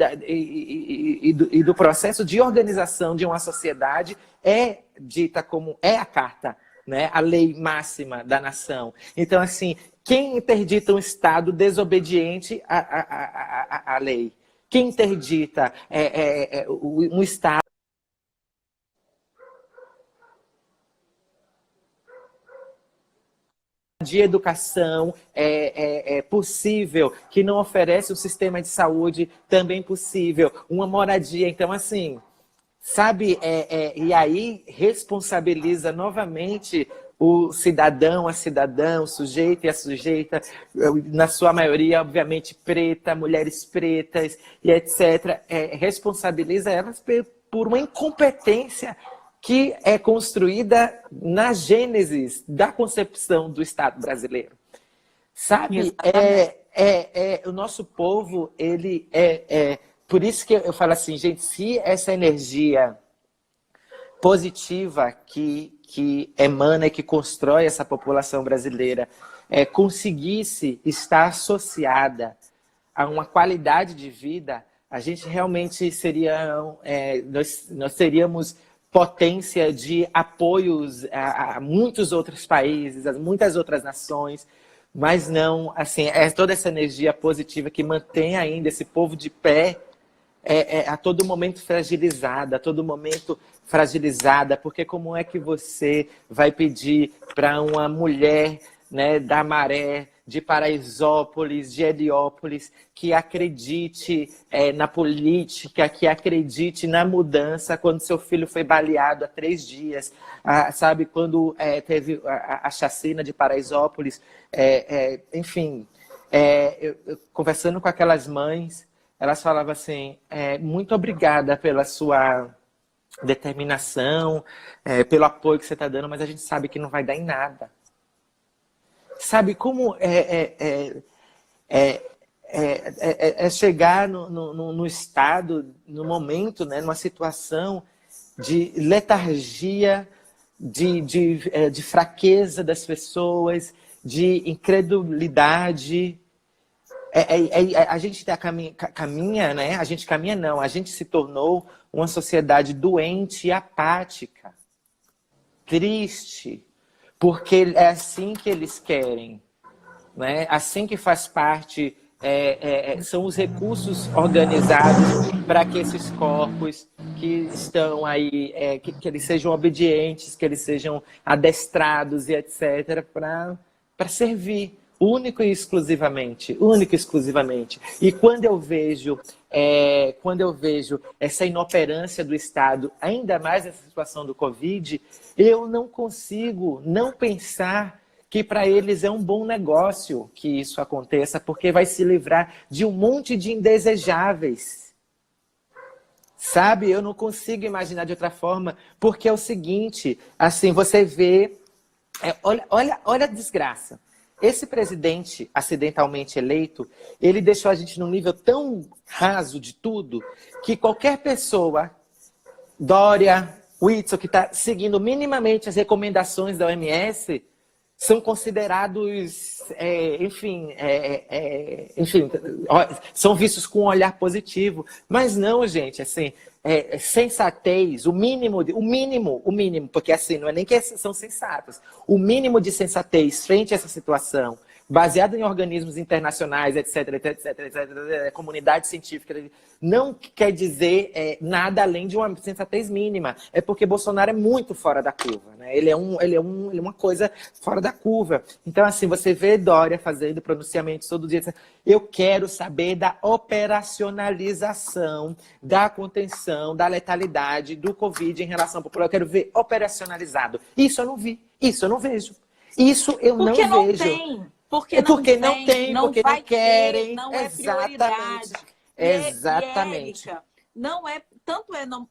do processo de organização de uma sociedade, é dita como a Carta, né, a lei máxima da nação. Então, assim, quem interdita um Estado desobediente à lei? Quem interdita um Estado de educação possível, que não oferece um sistema de saúde também possível, uma moradia? Então, assim, sabe, e aí responsabiliza novamente o cidadão, a cidadã, o sujeito e a sujeita, na sua maioria, obviamente, preta, mulheres pretas e etc. Responsabiliza elas por uma incompetência que é construída na gênese da concepção do Estado brasileiro. Sabe, Exatamente. o nosso povo, ele por isso que eu falo assim, gente, se essa energia positiva que emana e que constrói essa população brasileira conseguisse estar associada a uma qualidade de vida, a gente realmente seria, nós seríamos potência de apoios a muitos outros países, a muitas outras nações, mas não, assim, é toda essa energia positiva que mantém ainda esse povo de pé a todo momento fragilizada, a todo momento fragilizada, porque como é que você vai pedir para uma mulher, né, da Maré, de Paraisópolis, de Heliópolis, que acredite na política, que acredite na mudança quando seu filho foi baleado há 3 dias, sabe, quando teve a chacina de Paraisópolis, enfim, eu conversando com aquelas mães, elas falavam assim, muito obrigada pela sua determinação, pelo apoio que você está dando, mas a gente sabe que não vai dar em nada. Sabe como chegar no estado, no momento, né, numa situação de letargia, de fraqueza das pessoas, de incredulidade. A gente caminha, né? A gente caminha não, a gente se tornou uma sociedade doente e apática, triste, porque é assim que eles querem, né? Assim que faz parte, são os recursos organizados para que esses corpos que estão aí, que eles sejam obedientes, que eles sejam adestrados e etc., para servir. Único e exclusivamente. E quando eu vejo essa inoperância do Estado, ainda mais nessa situação do Covid, eu não consigo não pensar que para eles é um bom negócio que isso aconteça, porque vai se livrar de um monte de indesejáveis. Sabe? Eu não consigo imaginar de outra forma, porque é o seguinte, assim, você vê, olha a desgraça. Esse presidente acidentalmente eleito, ele deixou a gente num nível tão raso de tudo, que qualquer pessoa, Dória, Whitson, que está seguindo minimamente as recomendações da OMS, são considerados, enfim, são vistos com um olhar positivo. Mas não, gente, assim, sensatez, o mínimo, porque assim, não é nem que são sensatos, o mínimo de sensatez frente a essa situação, baseado em organismos internacionais, etc, comunidade científica, não quer dizer nada além de uma sensatez mínima. É porque Bolsonaro é muito fora da curva, né? Ele é uma coisa fora da curva. Então, assim, você vê Dória fazendo pronunciamentos todo dia. Eu quero saber da operacionalização, da contenção, da letalidade do Covid em relação ao popular. Eu quero ver operacionalizado. Isso eu não vi, isso eu não vejo. Isso eu não vejo. Porque não tem, não porque vai não querem. ter, não é prioridade. Exatamente. E, Érica,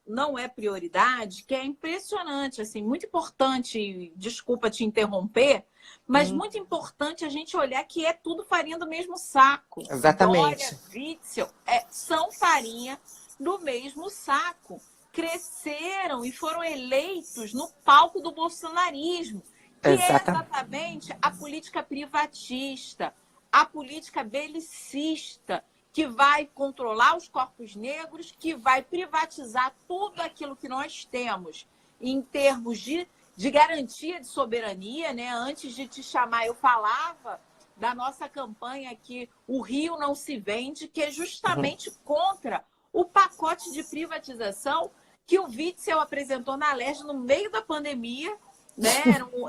não é prioridade, que é impressionante, assim, muito importante, desculpa te interromper, mas muito importante a gente olhar que é tudo farinha do mesmo saco. Exatamente. Dória, Witzel, são farinha do mesmo saco. Cresceram e foram eleitos no palco do bolsonarismo. Que é exatamente a política privatista, a política belicista, que vai controlar os corpos negros, que vai privatizar tudo aquilo que nós temos em termos de garantia de soberania, né? Antes de te chamar, eu falava da nossa campanha que o Rio não se vende, que é justamente contra o pacote de privatização que o Witzel apresentou na Alerj no meio da pandemia, né?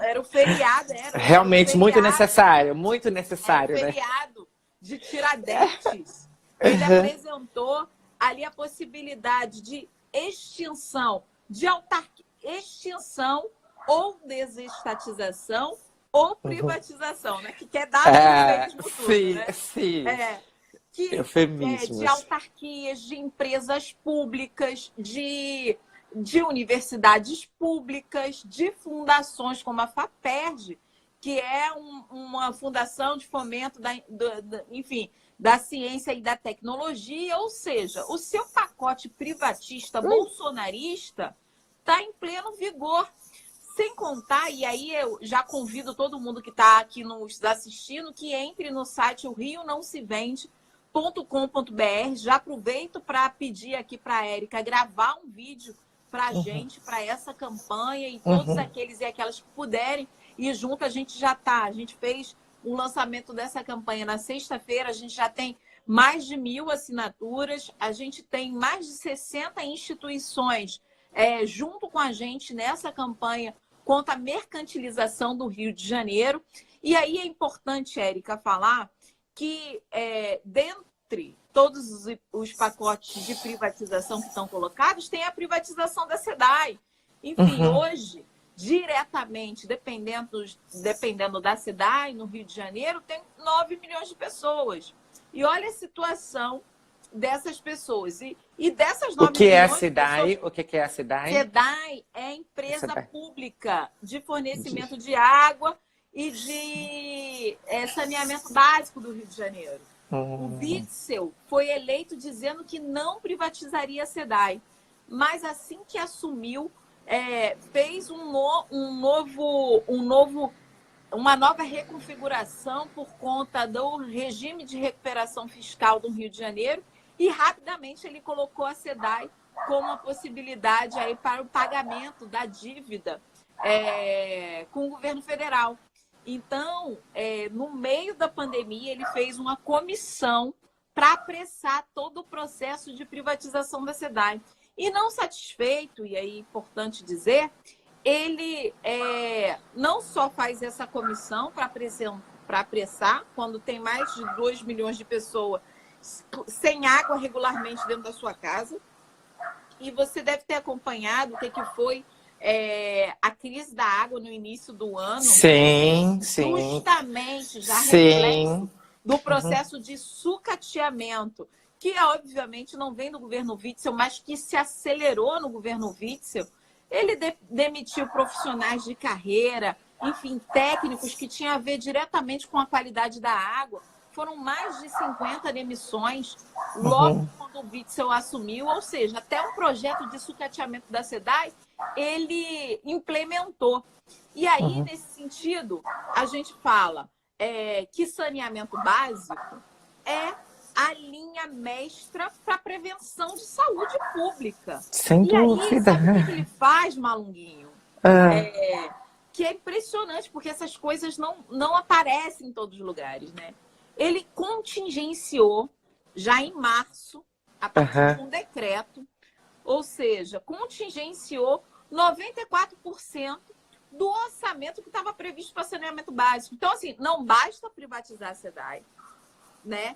Era o feriado. Realmente era muito necessário, era o feriado, né? De Tiradentes. Ele apresentou ali a possibilidade de extinção, extinção ou desestatização ou privatização, né? Que quer dar eufemismo tudo, né? Sim. De autarquias, de empresas públicas, de universidades públicas, de fundações como a FAPERJ, que é uma fundação de fomento enfim, da ciência e da tecnologia, ou seja, o seu pacote privatista bolsonarista está em pleno vigor. Sem contar, e aí eu já convido todo mundo que está aqui nos assistindo que entre no site rionãosevende.com.br. Já aproveito para pedir aqui para a Érica gravar um vídeo para a gente, para essa campanha, e todos aqueles e aquelas que puderem ir junto. A gente já está, a gente fez o lançamento dessa campanha na sexta-feira, a gente já tem mais de 1.000 assinaturas, a gente tem mais de 60 instituições junto com a gente nessa campanha contra a mercantilização do Rio de Janeiro. E aí é importante, Érica, falar que dentre todos os pacotes de privatização que estão colocados, tem a privatização da SEDAI. Enfim, hoje, diretamente, dependendo da SEDAI, no Rio de Janeiro, tem 9 milhões de pessoas. E olha a situação dessas pessoas. E dessas 9 milhões... O que é a SEDAI? O que é a SEDAI? SEDAI é empresa pública de fornecimento de água e de saneamento básico do Rio de Janeiro. O Witzel foi eleito dizendo que não privatizaria a SEDAI, mas assim que assumiu, fez uma nova reconfiguração por conta do regime de recuperação fiscal do Rio de Janeiro, e rapidamente ele colocou a SEDAI como uma possibilidade aí para o pagamento da dívida com o governo federal. Então, no meio da pandemia, ele fez uma comissão para apressar todo o processo de privatização da SEDAI. E não satisfeito, e aí é importante dizer, ele não só faz essa comissão para apressar, quando tem mais de 2 milhões de pessoas sem água regularmente dentro da sua casa. E você deve ter acompanhado o que foi a crise da água no início do ano. Sim. Justamente já reflexo do processo de sucateamento, que obviamente não vem do governo Witzel, mas que se acelerou no governo Witzel. Ele demitiu profissionais de carreira, enfim, técnicos que tinham a ver diretamente com a qualidade da água. Foram mais de 50 demissões logo quando o Witzel assumiu, ou seja, até um projeto de sucateamento da SEDAI ele implementou. E aí, nesse sentido, a gente fala que saneamento básico é a linha mestra para a prevenção de saúde pública. Sem dúvida. E aí, sabe o que ele faz, Malunguinho? Que é impressionante, porque essas coisas não aparecem em todos os lugares, né? Ele contingenciou, já em março, a partir de um decreto, ou seja, contingenciou 94% do orçamento que estava previsto para saneamento básico. Então, assim, não basta privatizar a SEDAI, né?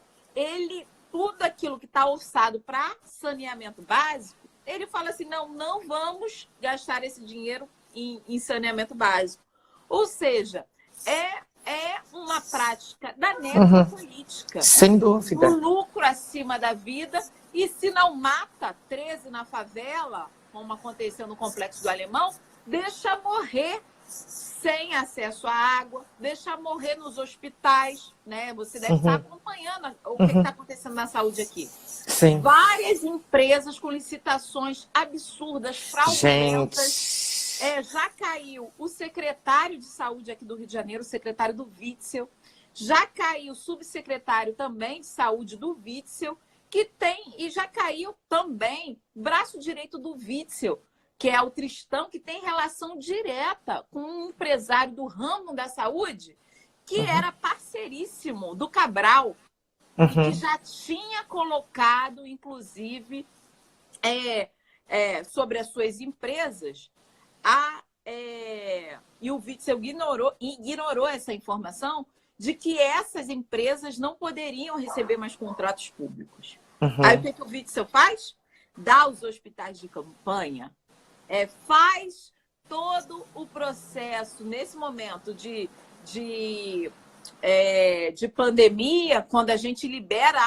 Tudo aquilo que está orçado para saneamento básico, ele fala assim, não vamos gastar esse dinheiro em saneamento básico. Ou seja, é uma prática da necropolítica. Sem dúvida. O lucro acima da vida, e se não mata 13 na favela, como aconteceu no Complexo do Alemão, deixa morrer sem acesso à água, deixa morrer nos hospitais, né? Você deve estar acompanhando o que está acontecendo na saúde aqui. Sim. Várias empresas com licitações absurdas, fraudulentas. Já caiu o secretário de saúde aqui do Rio de Janeiro, o secretário do Witzel, já caiu o subsecretário também de saúde do Witzel, e já caiu também o braço direito do Witzel, que é o Tristão, que tem relação direta com um empresário do ramo da saúde, que era parceiríssimo do Cabral, que já tinha colocado, inclusive, sobre as suas empresas, e o Witzel ignorou essa informação de que essas empresas não poderiam receber mais contratos públicos. Aí o que o Witzel faz? Dá aos hospitais de campanha, faz todo o processo nesse momento de pandemia, quando a gente libera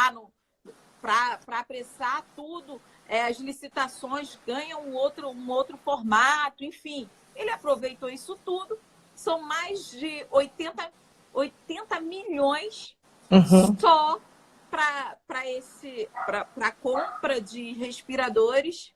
para apressar tudo, as licitações ganham um outro formato, enfim. Ele aproveitou isso tudo, são mais de 80 milhões Uhum. só para a compra de respiradores.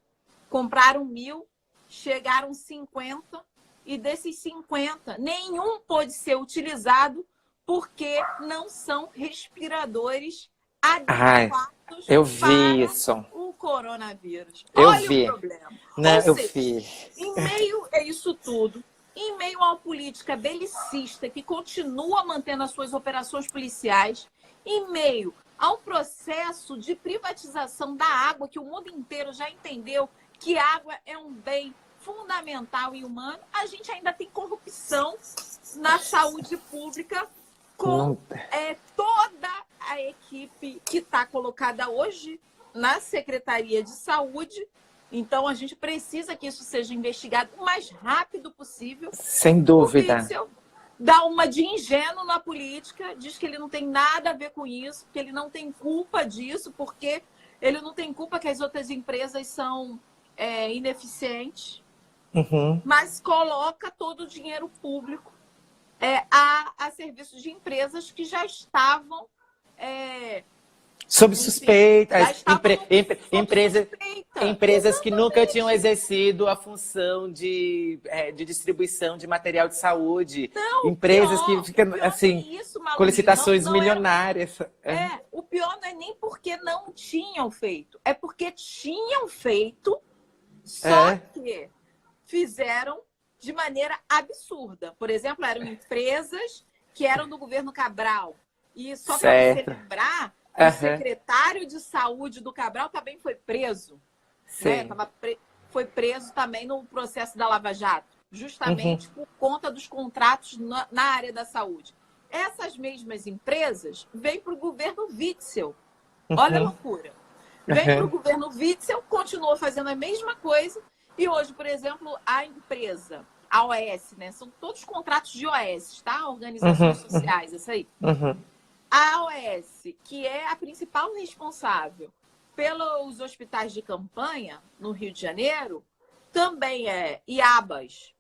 Compraram 1.000, chegaram 50, e desses 50, nenhum pôde ser utilizado porque não são respiradores Ai, adequados eu vi para isso. o coronavírus. Eu Olha o vi. problema. Não, Ou eu seja, vi. em meio a isso tudo, em meio a uma política belicista que continua mantendo as suas operações policiais, em meio ao processo de privatização da água, que o mundo inteiro já entendeu que água é um bem fundamental e humano, a gente ainda tem corrupção na saúde pública com toda a equipe que está colocada hoje na Secretaria de Saúde. Então, a gente precisa que isso seja investigado o mais rápido possível. Sem dúvida. O Witzel dá uma de ingênuo na política, diz que ele não tem nada a ver com isso, que ele não tem culpa disso, porque ele não tem culpa que as outras empresas são ineficientes, Uhum. mas coloca todo o dinheiro público a serviço de empresas que já estavam sob suspeita, já estavam empresas suspeita. que nunca tinham exercido a função de distribuição de material de saúde. Não, Empresas pior, que ficam assim, com licitações milionárias. O pior não é nem porque não tinham feito, é porque tinham feito, só que fizeram de maneira absurda. Por exemplo, eram empresas que eram do governo Cabral. E só para você lembrar, o secretário de saúde do Cabral também foi preso. Né? Foi preso também no processo da Lava Jato, justamente por conta dos contratos na área da saúde. Essas mesmas empresas vêm para o governo Witzel. Olha a loucura. Vem para o governo Witzel, continua fazendo a mesma coisa. E hoje, por exemplo, a empresa, a OS, né? São todos contratos de OS, tá? Organizações sociais, isso aí. A OS, que é a principal responsável pelos hospitais de campanha no Rio de Janeiro, também é IABAS.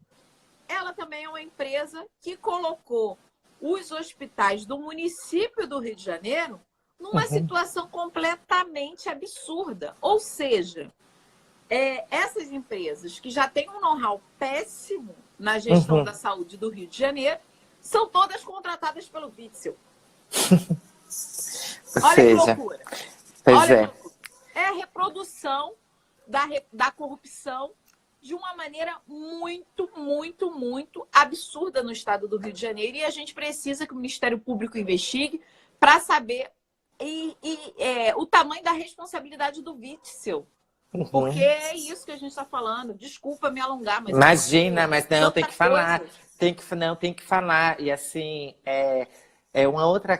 Ela também é uma empresa que colocou os hospitais do município do Rio de Janeiro numa situação completamente absurda. Ou seja, essas empresas que já têm um know-how péssimo na gestão da saúde do Rio de Janeiro são todas contratadas pelo Witzel. Olha que loucura. É a reprodução da corrupção de uma maneira muito, muito, muito absurda no estado do Rio de Janeiro. E a gente precisa que o Ministério Público investigue para saber o tamanho da responsabilidade do Witzel. Porque é isso que a gente está falando. Desculpa me alongar, mas... Imagina, mas não, tem que falar. Tem que falar. E assim, uma outra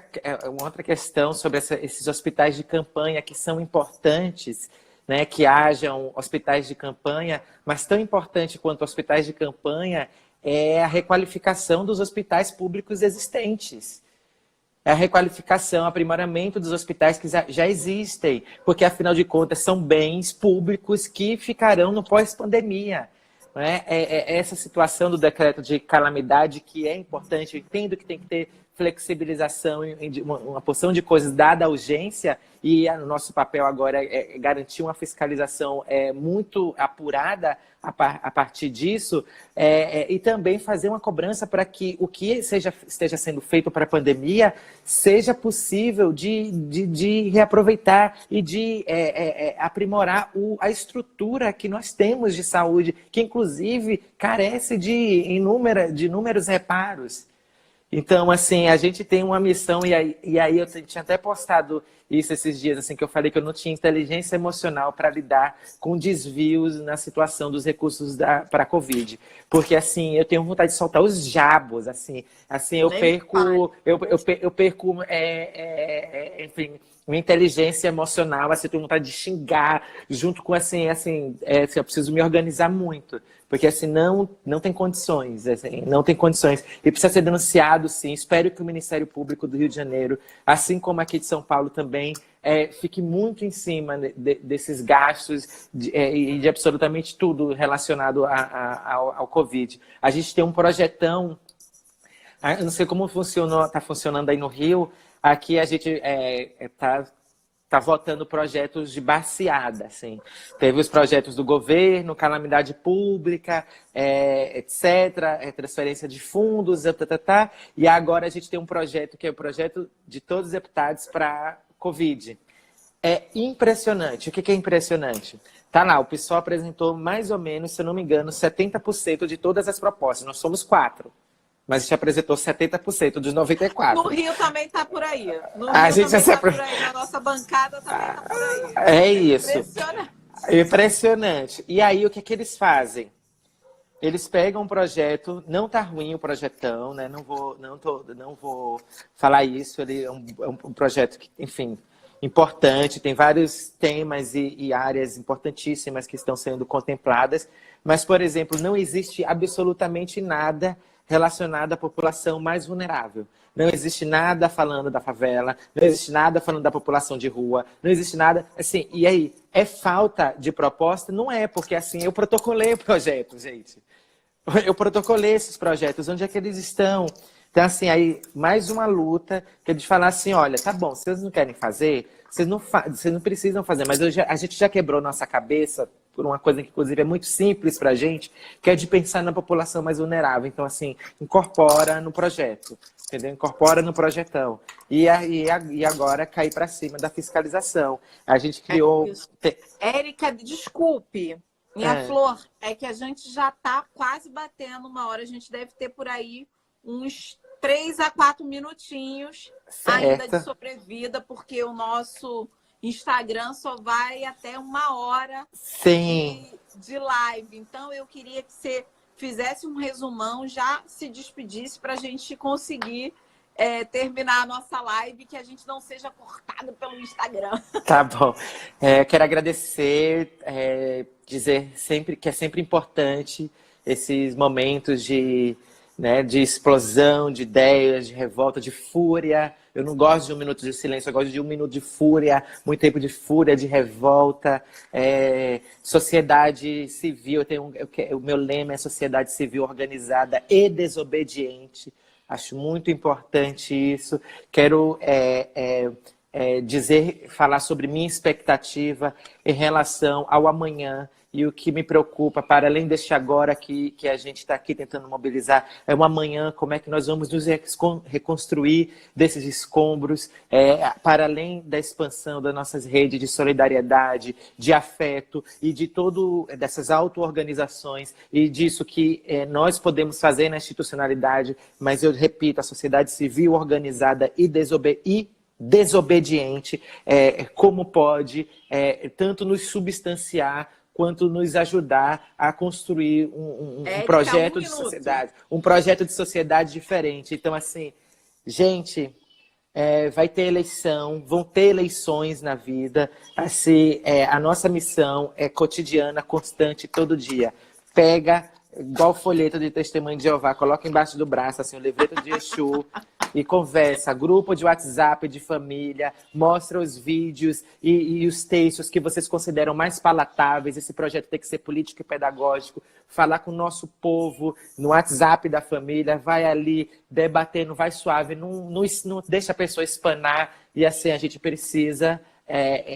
questão sobre esses hospitais de campanha que são importantes, né, que hajam hospitais de campanha, mas tão importante quanto hospitais de campanha é a requalificação dos hospitais públicos existentes. É a requalificação, aprimoramento dos hospitais que já existem, porque, afinal de contas, são bens públicos que ficarão no pós-pandemia. Né? Essa situação do decreto de calamidade que é importante, eu entendo que tem que ter flexibilização em uma porção de coisas, dada a urgência, e o nosso papel agora é garantir uma fiscalização muito apurada a partir disso, e também fazer uma cobrança para que o que esteja sendo feito para a pandemia seja possível de reaproveitar e de aprimorar a estrutura que nós temos de saúde, que inclusive carece de inúmeros reparos. Então, assim, a gente tem uma missão, e aí eu tinha até postado isso esses dias, assim, que eu falei que eu não tinha inteligência emocional para lidar com desvios na situação dos recursos para a Covid. Porque, assim, eu tenho vontade de soltar os jabos, assim eu perco, enfim, minha inteligência emocional, assim, eu tenho vontade de xingar, junto com, eu preciso me organizar muito. Porque, assim, não tem condições, não tem condições. E precisa ser denunciado, sim. Espero que o Ministério Público do Rio de Janeiro, assim como aqui de São Paulo também, fique muito em cima desses gastos e de absolutamente tudo relacionado ao Covid. A gente tem um projetão Eu não sei como está funcionando aí no Rio. Aqui a gente tá votando projetos de baseada, assim. Teve os projetos do governo, calamidade pública, etc., transferência de fundos, e agora a gente tem um projeto que é o projeto de todos os deputados para Covid. É impressionante. O que é impressionante? Tá lá, o pessoal apresentou mais ou menos, se eu não me engano, 70% de todas as propostas. Nós somos 4. Mas a gente apresentou 70% dos 94. No Rio também está por aí. No a Rio gente também já está por aí. Na nossa bancada também está por aí. É isso. Impressionante. Impressionante. E aí, o que eles fazem? Eles pegam um projeto, não tá ruim o projetão, né? Não vou falar isso. Ele é um projeto que, enfim, importante, tem vários temas e áreas importantíssimas que estão sendo contempladas. Mas, por exemplo, não existe absolutamente nada relacionado à população mais vulnerável. Não existe nada falando da favela, não existe nada falando da população de rua, não existe nada, assim, e aí, é falta de proposta? Não é, porque assim, eu protocolei o projeto, gente. Eu protocolei esses projetos, onde é que eles estão? Então, assim, aí, mais uma luta, que é de falar assim, olha, tá bom, vocês não querem fazer, vocês não precisam fazer, mas a gente já quebrou nossa cabeça por uma coisa que, inclusive, é muito simples para a gente, que é de pensar na população mais vulnerável. Então, assim, incorpora no projeto, entendeu? Incorpora no projetão. E agora cair para cima da fiscalização. A gente criou... Érica, desculpe, minha flor, é que a gente já está quase batendo uma hora, a gente deve ter por aí uns 3 a 4 minutinhos ainda de sobrevida, porque o nosso Instagram só vai até 1 hora de live. Então, eu queria que você fizesse um resumão, já se despedisse para a gente conseguir terminar a nossa live, que a gente não seja cortado pelo Instagram. Tá bom. Quero agradecer, dizer sempre que é sempre importante esses momentos de explosão, de ideias, de revolta, de fúria. Eu não gosto de 1 minuto de silêncio, eu gosto de 1 minuto de fúria, muito tempo de fúria, de revolta. Sociedade civil, o meu lema é sociedade civil organizada e desobediente. Acho muito importante isso. Quero falar sobre minha expectativa em relação ao amanhã. E o que me preocupa, para além deste agora que a gente está aqui tentando mobilizar, é o amanhã, como é que nós vamos nos reconstruir desses escombros, para além da expansão das nossas redes de solidariedade, de afeto e de dessas auto-organizações e disso que nós podemos fazer na institucionalidade, mas eu repito, a sociedade civil organizada e desobediente, como pode tanto nos substanciar quanto nos ajudar a construir um projeto de sociedade, um projeto de sociedade diferente. Então, assim, gente, vai ter eleição, vão ter eleições na vida. Assim, a nossa missão é cotidiana, constante, todo dia. Pega, igual folheto de Testemunho de Jeová, coloca embaixo do braço, assim, o livreto de Exu, e conversa, grupo de WhatsApp de família, mostra os vídeos e os textos que vocês consideram mais palatáveis. Esse projeto tem que ser político e pedagógico. Falar com o nosso povo no WhatsApp da família, vai ali debatendo, vai suave, não deixa a pessoa espanar. E assim a gente precisa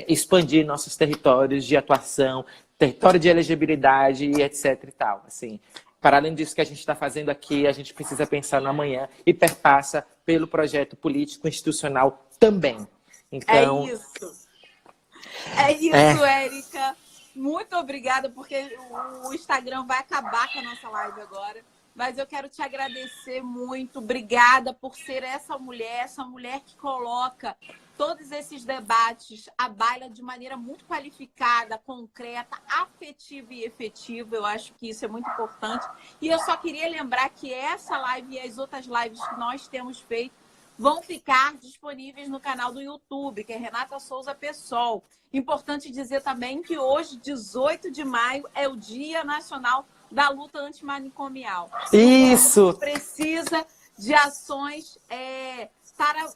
expandir nossos territórios de atuação, território de elegibilidade e etc e tal, assim. Para além disso que a gente está fazendo aqui, a gente precisa pensar no amanhã e perpassa pelo projeto político institucional também. Então, é isso, Érica. Muito obrigada, porque o Instagram vai acabar com a nossa live agora. Mas eu quero te agradecer muito. Obrigada por ser essa mulher que coloca todos esses debates à baila de maneira muito qualificada, concreta, afetiva e efetiva. Eu acho que isso é muito importante. E eu só queria lembrar que essa live e as outras lives que nós temos feito vão ficar disponíveis no canal do YouTube, que é Renata Souza Pessoal. Importante dizer também que hoje, 18 de maio, é o Dia Nacional da Luta Antimanicomial. Isso! A gente precisa de ações para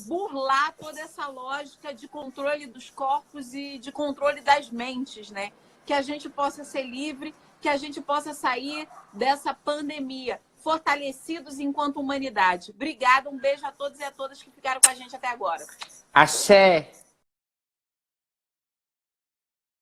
burlar toda essa lógica de controle dos corpos e de controle das mentes, né? Que a gente possa ser livre, que a gente possa sair dessa pandemia. fortalecidos enquanto humanidade. Obrigada, um beijo a todos e a todas que ficaram com a gente até agora. Axé!